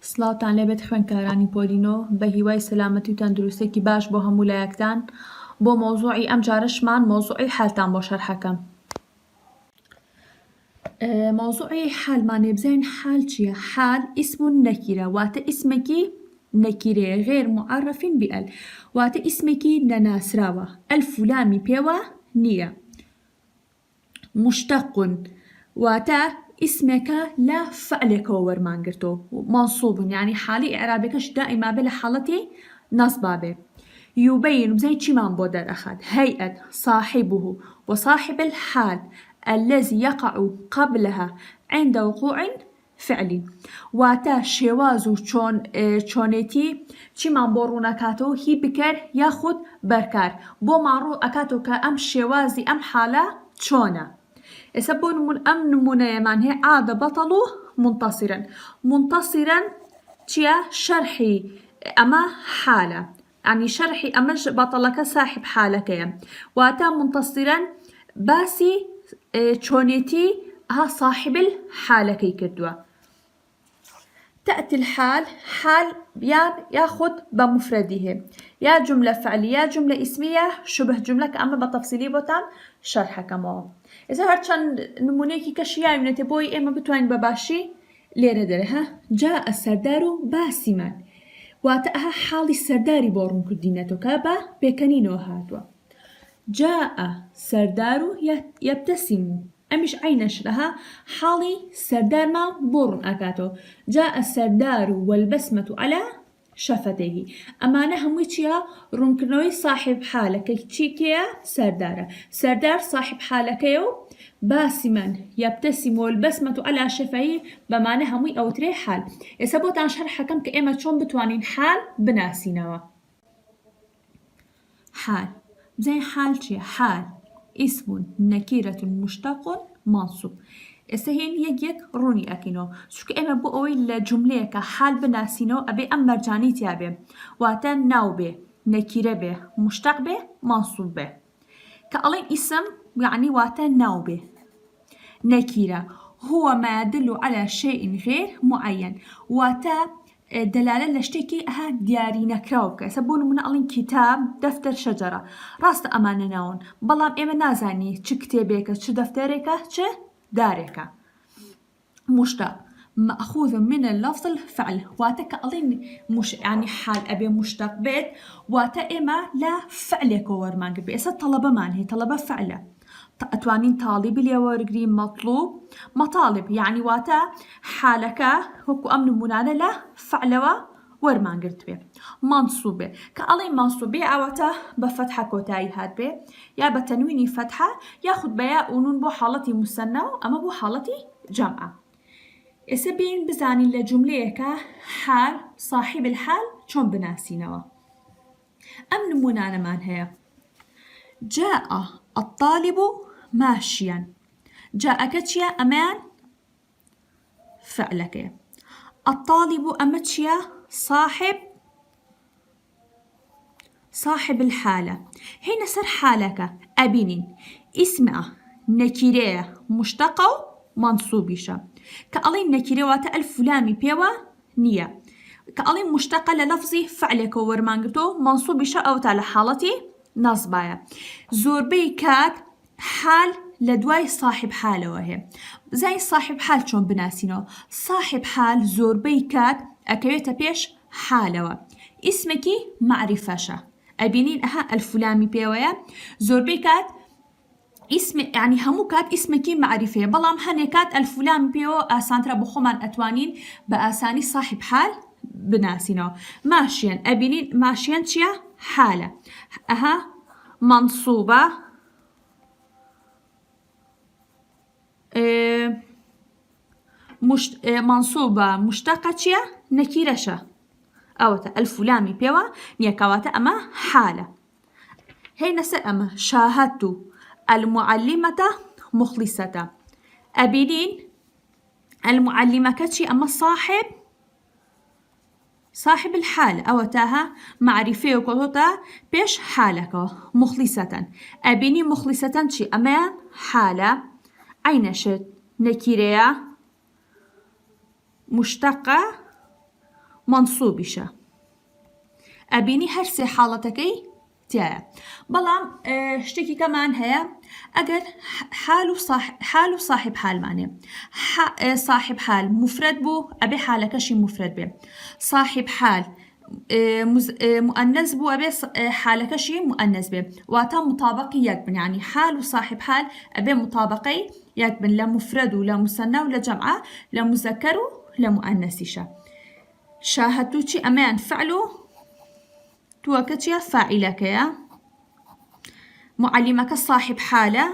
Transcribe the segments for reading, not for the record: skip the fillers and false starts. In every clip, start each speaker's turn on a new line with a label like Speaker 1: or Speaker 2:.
Speaker 1: سڵاوتان لێبێت خوێندکارانی پۆلینۆ بە هیوای سەلامەتی و تەندروستێکی باش بۆ هەموو لایەکتان بۆ مۆزوعی ئەم جارەشمان مۆزوعی حالتان بۆ شەرحەکەم. مۆزوعی حالمانێ بزانین حال چییە؟ حال ئیسم نەکیرە واتە ئیسمێکی نەکیرەیە غێر معەرەفین بئەل واتە ئیسمێکی نەناسراوە ئەلف و لامی پێوە نییە. مشتەقون واتە ئیسمێکە لە فعلێکەوە وەرمانگرتۆ مەنسووبن یعنی حالی ئێعرابەکەش دائیما بێ لە حاڵەتی نەسبا بێ. يبين بزي چیمان بۆ دەرەخات هيئة صاحبه وصاحب الحال الذي يقع قبلها عند وقوع فعل واتا شێواز و چۆنێتی چیمان بۆ ڕوونەکاتەوە هی بکەر یاخود بەرکار بۆ ماڕوو ئەکاتەوە کە ئەم شێوازی ئەم حالە چۆنە. ئێستا بۆ ئەم نمونەیەمان هەیە عادە بەتەڵ و منتەصرن. منتەصرن چییە؟ شەرحی ئەمە حالە يعني شرحي أمش بطلك صاحب حالك واتا منتصرا باسي چونيتي ها صاحب الحالك كدوا. تأتي الحال حال ياخد بمفرده يا جملة فعلية يا جملة اسمية شبه جملة أما بتفصيلي بوتان شرحة كمان. إذا هرتشان نمونيكي كشيء من تبوي إما بتوين بباشي ليرة درها جاء السردار باسما واتە ئەها حاڵی سەرداری بۆ ڕوونکردینەتەوە بە پێکەنینەوە هاتووە. جاء سەردار و یەبتەسیم ئەمیش عینەش لەها حاڵی سەردارمان بۆ ڕوون ئەکاتەوە. جاء السەردار والبەسمەة على شەفتەیه ئەمانە هەمووی چییە؟ ڕوونکردنەوەی صاحب حالەکە چیکەیە؟ سەردارە. سەردار صاحب حالەکەیە و باسما يبتسم والبسمة على شفاهه بمعنى هموي أو تري حال. يسبوت عن شرح حكم كإما تشون بتوانين حال بناسينوا. حال زي حال شي حال اسم نكيرة مشتق منصوب. إسهين يجيك روني أكينو شو كإما بقوي الجملة كحال بناسينو أبي أم مرجاني تابع واتا ناو به نكيرة به مشتق به منصوب به كألين اسم يعني واتا ناو به. نكيرة هو ما يدل على شيء غير معين واتا دلالة لشتكي أها دياري نكراوك سبون من ألين كتاب دفتر شجرة راست أمانة ناون بلام إما نازاني چه كتابيك چه دفترك چه دارك. مشتق مأخوذ من اللفظ الفعل واتا كألين مش يعني حال أبي مشتق بيت واتا إما لا فعلك ورمانك بيسا طلبة مانهي طلبة فعله أتوانين طالب اليورجري مطلوب مطالب يعني واتا حالك هكو أمن منانا لا فعلوا ورمان قلت به. منصوبة كألين منصوبة عواتا بفتحة كوتاي هاد به يا بتنويني فتحة ياخد بيا ونون بو حالتي مثنى أما بو حالتي جمعة. يسبين بزاني لجملة حال صاحب الحال شون بناسينوا أمن منانا مان هي جاء الطالب ماشيا جاء كتشيا أمان فعلك. الطالب أمتشيا صاحب الحالة. هنا سر حالك أبين اسمه نكيرة مشتقة منصوبشة كألين نكيرة واتا ألف لامي بيوا نية كألين مشتقة للفظي فعلك ورمانجتو منصوبشة أو تعالى حالتي نصبايا. زوربي كات حال لدواي صاحب حالة وهي زي صاحب حال شون بناسينو صاحب حال زوربي كات أكويتا بيش حالة اسمكي معرفشة أبينين أها الفلامي بيويا زوربي كات اسم يعني همو كات اسمكي معرفة بلام هني كات الفلامي بيو أسانترا بخومان أتوانين بأساني صاحب حال بناسينو. ماشيا أبينين ماشيا تشيا حالة أها منصوبة منصوبة مشتقة تشيا نكيرشة أوتا الفلامي بيوا نيكاواتا أما حالة. هي نسأل أما شاهدت المعلمة مخلصة أبينين المعلمة كتشي أما صاحب الحالة أو تاها معرفة وكوتا بيش حالك مخلصة أبيني مخلصة شي أمان حالة عينشت نكيريا مشتقة منصوبشە. ئەبینی هەر سێ حاڵەتەکەی تایە. بەڵام شتێکی کەمان هەیە ئەگەر حال و صاحب حالمانێ. صاحب حال مفرد بوو ئەبێ حالەکەشی مفرد بێ. صاحب حال مؤنث بوو ئەبێ حالەکەشی مؤنث بێ. واتە مطابقی یەک بن، یعنی حال و صاحب حال ئەبێ مطابقەی یەک بن لە مفرد و لە مسنە و لە جەمعە، لە مزەکەر و لە مؤنثیشە. شاهدتو چی ئەمەیان فعل و تووەکە چیە؟ فاعیلەکەیە. معلمەکە صاحب حالە،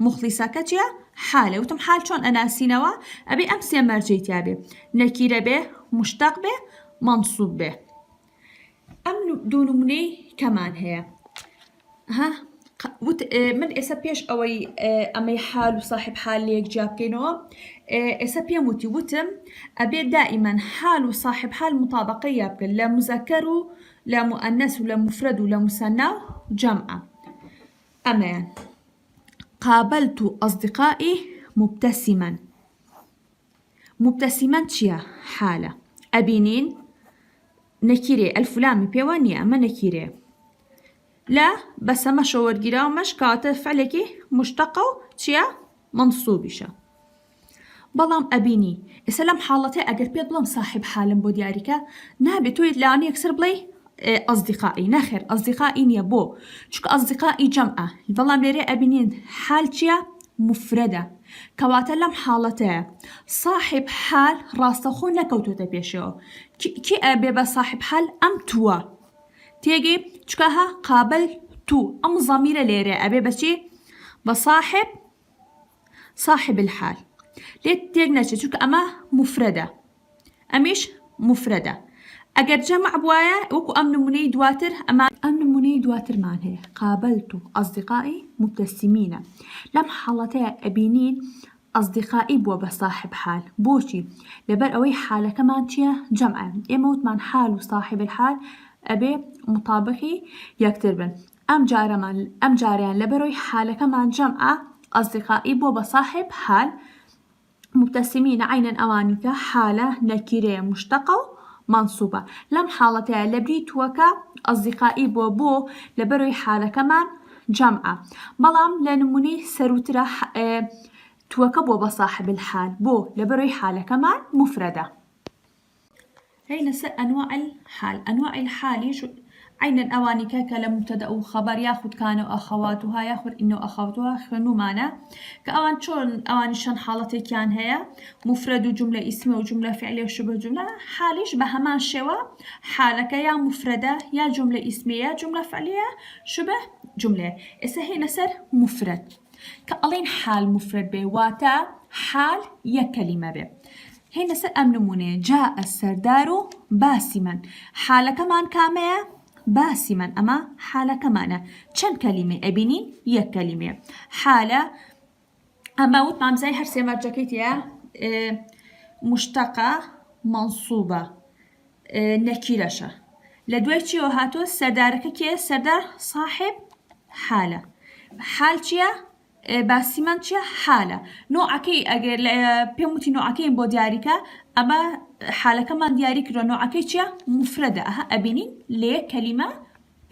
Speaker 1: مخلیسەکە چیە؟ حالە. وتم حال چۆن ئەناسینەوە؟ ئەبێ ئەم سێ مەرجەی تیا بێ، نەکیرە بێ، مشتەق بێ، منصوب بێ. ئەم دوو نمونەی کەمان هەیە. من ئێستا پێش ئەوەی ئەمەی حال و صاحب حال لە یەکجیا بکەینەوە، ئێستا پێم وتم ئەبێ دائیمەن حال و صاحب حال مطابقە یا بکەن لە مزەکەر و لە مؤنث و لە مفرد و لە مسنە و جەمعە. ئەمەیان قابلت أصدقائي مبتسما. مبتسما چیە؟ حالە. ئەبینین نەکیرێ ئەلفلامی پێوە نییە، ئەمە نەکیرێ. لا بەسەمە شەوەرگیراومەش کاتە فعلێکی مشتەقە و چیە؟ منصوبیشە. بەڵام ئەبینی ئێستا لەم حاڵەتێ ئەگەر پێت بڵم صاحب حالم بۆ دیاریکە، نابێت تۆیت لەوانە یەکسەر بڵێ أصدقائي. نەخێر، أصدقائي نییە. بۆ؟ چونکە أصدقائي جەمعە. بەڵام لێرێ ئەبینین حال چیە؟ مفرەدە. کەواتە لەم حاڵەتەیە صاحب حال ڕاستەخۆ نەکەوتۆتە پێشەوە. کی ئەبێ بە صاحب حال؟ ئەم تووە تێگەی، چکە ها قابل تو ئەم زەمیرە لێرێ ئەبێ بەچی؟ بە صاحب الحال. لێت تێک نەچێت چونکە ئەمە مفرەدە، ئەمیش مفرەدە. ئەگەر جەمع بوایە وەکو ئەم نمونەی دواتر، ئەم نمونەی دواترمان هەیە قابلت أصدقائي مبتسمين. لەم حاڵەتەیە ئەبینین أصدقائي بووە بە صاحب حال. بۆچی؟ لەبەر ئەوەی حالەکەمان چیە؟ جەمعە. ئێمە وتمان حال و صاحب الحال ئەبێ مطابقی یەکتر بن. ئەم جاریان لەبەرەوەی حالەکەمان جەمعە أصدقائي بووە بە صاحب حال. مبتسمين عينا أوانك حالة نكيرة مشتقة منصوبة. لم حالتها لبري توكا أصدقائي بو لبروي حالة كمان جمعة. بلام لنموني سروترا توكا بو بصاحب الحال بو لبروي حالة كمان مفردة. هاي نسأل أنواع الحال. أنواع الحال عين أواني كلا مبتدأ وخبر ياخد كانوا أخواتها، ياخد إنه أخواتها خنو معنا كأوان شون أواني شان حالتي كان هي مفرد وجملة اسمية وجملة فعلية وشبه جملة. حاليش بهمان شوا حالك يا مفردة يا جملة اسمية يا جملة فعلية شبه جملة. هي نسر مفرد كألين حال مفرد به واتا حال يا كلمة به. هي نسر أمنمونه جاء السردار باسما. حالة كمان كامية باسما، أما حالة كمانة چند كلمة أبينين يك كلمة حالة. أما وط مام زي هرسي مرجكيتيا مشتقة منصوبة نكيرشة لدوي چيو هاتو سردارك كي سردار صاحب حالة. حال چيا؟ باسمان چيا؟ حالة. نوعكي أجر بيموتي نوعكي بو دياريكا، أما حالة كمان دياريك رو نوعكي چيا؟ مفردة. أبينين ليه كلمة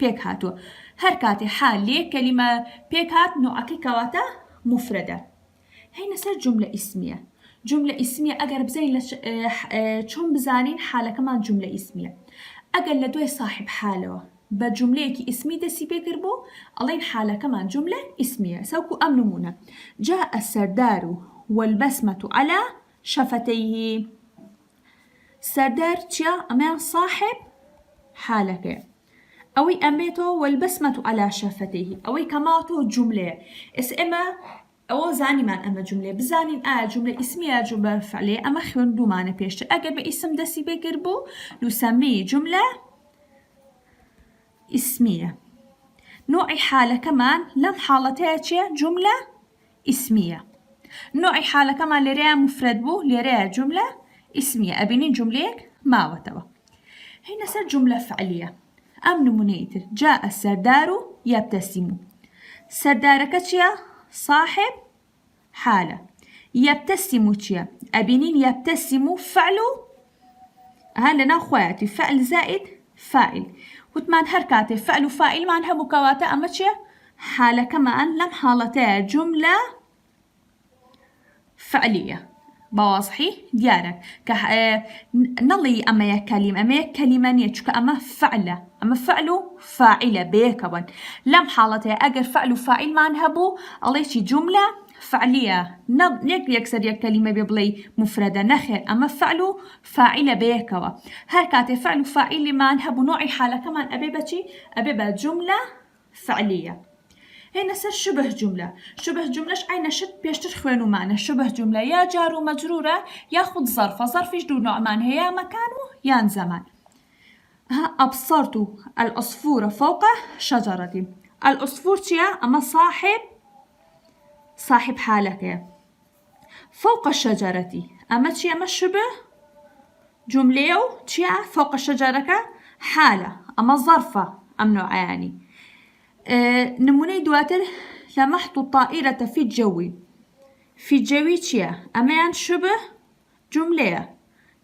Speaker 1: بيك هاتو. هركاتي حال ليه كلمة بيك هات نوعكي كواتا مفردة. هاي نسر جملة اسمية. جملة اسمية أجر بزين چون بزانين حالة كمان جملة اسمية. أجر لدوي صاحب حالة بجملة اسمي دسي بيقربو ألين حالة كمان جملة اسمية. سوكو أمنمونا جاء السردار والبسمة على شفتيه. سردار تيا أما صاحب حالك أوي أميتو والبسمة على شفتيه أوي كماتو جملة إما أو زاني من أما جملة بزانين جملة اسمية جملة فعلية أما خيون دو معنى بيشتر. أقل باسم دسي بيقربو نسميه جملة اسمية. نوع حالة كمان لم حالتها جملة اسمية. نوع حالة كمان لريا مفرد بو لريا جملة اسمية. أبينين جمليك ما وتوا. هنا صار جملة فعلية. نمونيتر جاء السردار يبتسم. سردارك تشيا صاحب حالة. يبتسم تشيا أبينين يبتسم فعل ها لنا خواتي فعل زائد فاعل وثمان هركاتي فعل وفاعل معنها بكواتا أما تشي حالة كمان لم حالتها جملة فعلية بواضحي ديارك نلي أما كلمة نيتشك أما فعلة أما فعل فاعلة بيكون لم حالتها أجر فعل وفاعل معنها بو الله شي جملة فعلية يكسر يك كلمة بيبلي مفردة نخير أما فعل فاعلة بيكوا هركاتي فعل وفاعل معنها بنوع حالة كمان أبيبا جملة فعلية هنا سر شبه جملة عين شد بيشتر خوانو معنى شبه جملة يا جار ومجرورة ياخد ظرف يجدو نوع معنى يا مكانه يا زمان ها أبصرت العصفور فوق شجرة العصفور تيا أما صاحب حالك فوق الشجرة أما تيا أما شبه جملة تيا فوق الشجرة حالة أما ظرفة أم نوع يعني نموني دواتر لمحت الطائرة في الجو تشيا أمان شبه جملة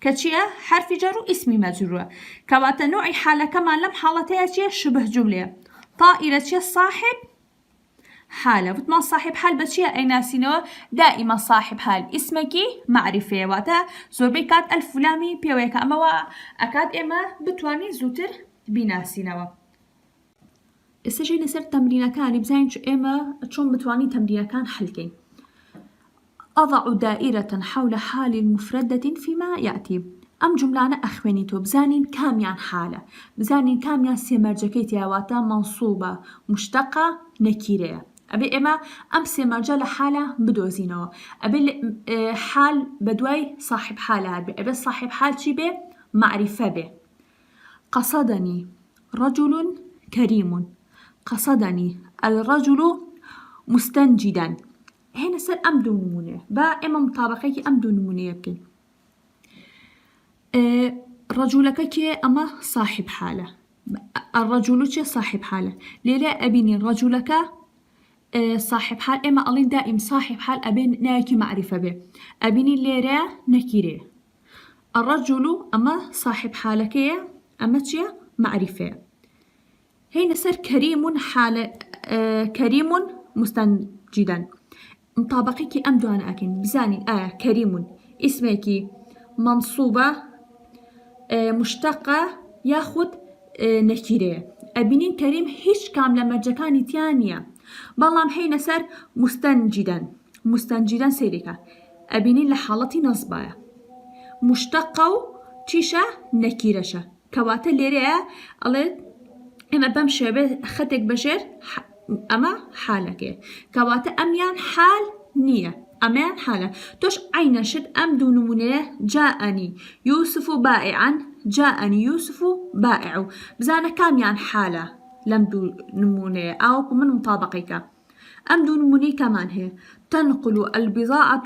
Speaker 1: كتشيا حرف جر اسم مجرور كواتا نوعي حالة كمان لم حالتها تشيا شبه جملة طائرة تشيا صاحب حالة بتما صاحب حال بتشيا أي ناسينو دائما صاحب حال اسمك معرفة واتا زوربي كات ألف لامي بيويكا أما أكاد إما بتواني زوتر بناسينو استجينا سر تمرين كان بزين إما تشون بتواني تمرين كان حلكين أضع دائرة حول حال المفردة فيما يأتي أم جملة أخوانيتو بزانين كاميان حالة بزانين كاميان سيمرجكيتي واتا منصوبة مشتقة نكيرة أبي إما أم سيمرجة لحالة بدوزينو أبي حال بدوي صاحب حالة أبي صاحب حال شي به معرفة به قصدني رجل كريم قصدني الرجل مستنجدا هنا سر أمدو نمونة با إما مطابقة أمدو نمونة يمكن رجلك كي أما صاحب حالة الرجل كي صاحب حالة ليلا أبيني رجلك صاحب حال إما ألين دائم صاحب حال أبين ناكي معرفة به أبيني ليرا نكيرة الرجل أما صاحب حالك أما كي معرفة هنا سر كريم حالة كريم مستنجدا مطابقك أمدو أنا أكن بزاني كريم اسمك منصوبة مشتقة ياخد نكيرة أبنين كريم هيش كاملة مرجكاني تانية بلام حين سر مستنجدا سيريكا أبنين لحالتي نصبايا مشتقة تيشا نكيرشا كواتا ليريا أما بمشي بخدك بشر أما حالك كواتا أميان حال نية أمان حالة توش عين شد أم دون نمونة جاءني يوسف بائع بزانا كاميان حالة لم دون نمونة أو من مطابقك أم دون نمونة كمان هي تنقل البضاعة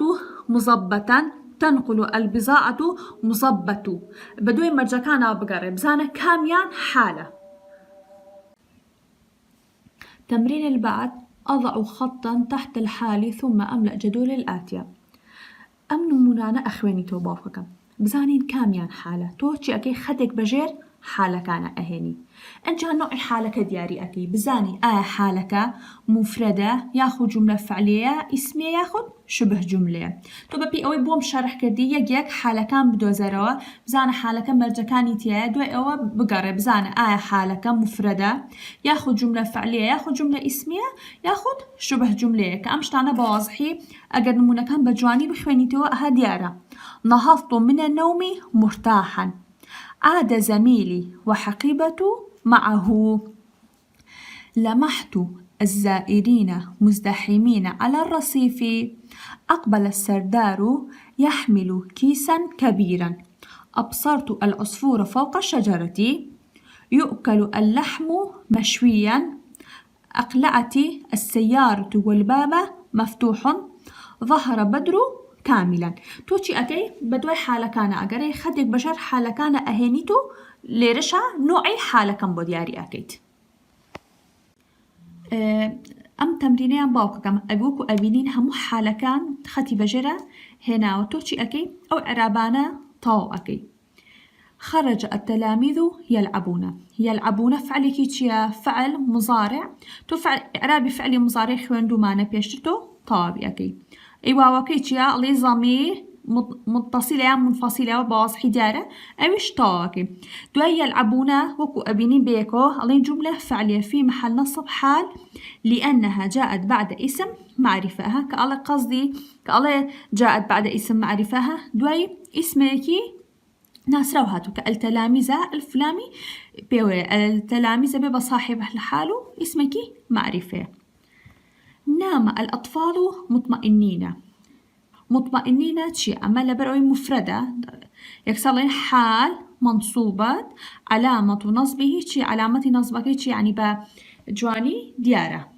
Speaker 1: مزبط بدوي مرجكانا بقرب بزانا كاميان حالة تمرين البعد أضع خطا تحت الحال ثم أملأ جدول الآتية أم نمونانا أخواني تو بافكم بزانين كاميان حالة توشي أكي خدك بجير حالة كان أهني أنجا نوعي حالك دياري أكي بزاني حالك مفردة ياخد جملة فعلية اسمية ياخد شبه جملة تو ببي أوي بوم شرح كردي يجيك حالكان بدوزروا بزانا حالك مرجكاني تيا دوي أو بقرب بزانا حالك مفردة ياخد جملة فعلية ياخد جملة اسمية ياخد شبه جملة كأمشتانا بواضحي أقر نمونا كان بجواني بخواني تو ديارة نهضت من النوم مرتاحا عاد زميلي وحقيبة معه لمحت الزائرين مزدحمين على الرصيف أقبل السردار يحمل كيسا كبيرا أبصرت العصفور فوق الشجرة يؤكل اللحم مشويا أقلعت السيارة والباب مفتوح ظهر بدر كاملا توشي أكي بدوي حالة كان أقري خدك بشر حالة كان أهنيتو ليرشا نوعي حالة كان بودياري أكيد أم تمرينين باوكم أبوكو أبينين همو حالة كان خطي بجرة هنا وتوشي أكي أو عرابانا طاو أكي خرج التلاميذ يلعبون. يلعبون فعل كيتشيا فعل مضارع تفعل إعرابي فعل مضارع خوندو معنا بيشتو طوابي أكي إيوا وكيتشيا لي ضمير متصلة منفصلة بواسح دارة أوش طواكي دوي يلعبون وكو أبينين بيكو ألين جملة فعلية في محل نصب حال لأنها جاءت بعد اسم معرفها كألا قصدي كألا جاءت بعد اسم معرفها دوي اسمكي ناس روهاتو كالتلاميذة الفلامي بيوي التلاميذة بيبا صاحبه لحاله اسمكي معرفة. نام الأطفال مطمئنين. مطمئنين تشي أما لبروي مفردة يكسرين حال منصوبات علامة نصبه تشي علامة نصبه تشي يعني بجواني ديارة.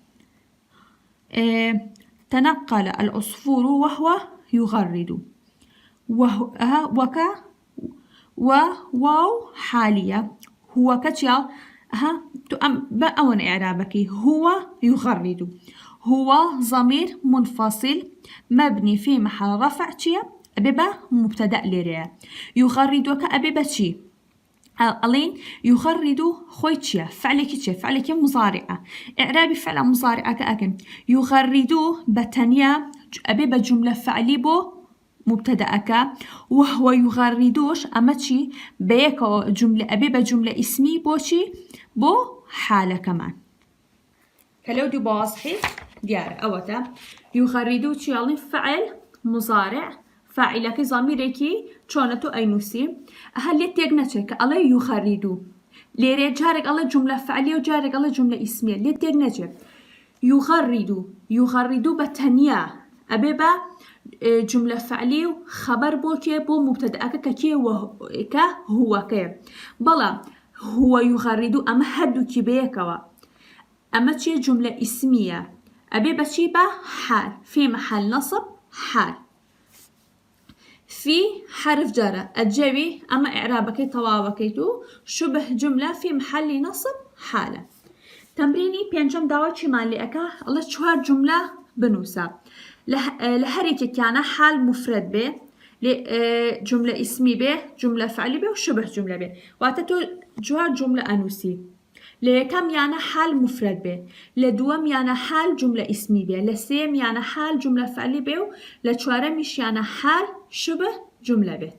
Speaker 1: تنقل العصفور وهو يغرد واو حالية هو كتشا بأون إعرابك هو يغرد هو ضمير منفصل مبني في محل رفع تشيا أبيبا مبتدأ لريا يغردك أبيبا تشي ألين يغرد خويتشيا فعلك مضارعة إعرابي فعل مضارعة كأكن يغرد بتنيا أبيبا جملة فعلي بو مبتدأك وهو يغردوش أمتشي بيكو جملة أبيبا جملة اسمي بوشي بو حالة كمان كلو دي بواصحي ديار أوتا يغردو تشيالي فعل مضارع فاعلك ضميركي چونتو أينوسي هل يتيقنتك ألا يغردو ليري جارك ألا جملة فعلية وجارك ألا جملة اسمية ليتيقنتك يغردو بتنيا أبيبا جملة فعلية خبر بوكي بو مبتدأك ككي هو كي بلا هو يغردو أما هدو كي بيكوا أما تشي جملة اسمية أبي بشيبة حال في محل نصب حال في حرف جر الجوي أما إعرابك طوابكيتو شبه جملة في محل نصب حالة تمريني بينجم داواتشي مالي أكا الله شوار جملة بنوسا لهريكي كان حال مفرد به جملة اسمي به جملة فعلي به وشبه جملة به واتتو جوار جملة أنوسي لكم يعني حال مفرد به لدوم يعني حال جملة اسمي به لسيم يعني حال جملة فعلي به لچوارمش يعني حال شبه جملة به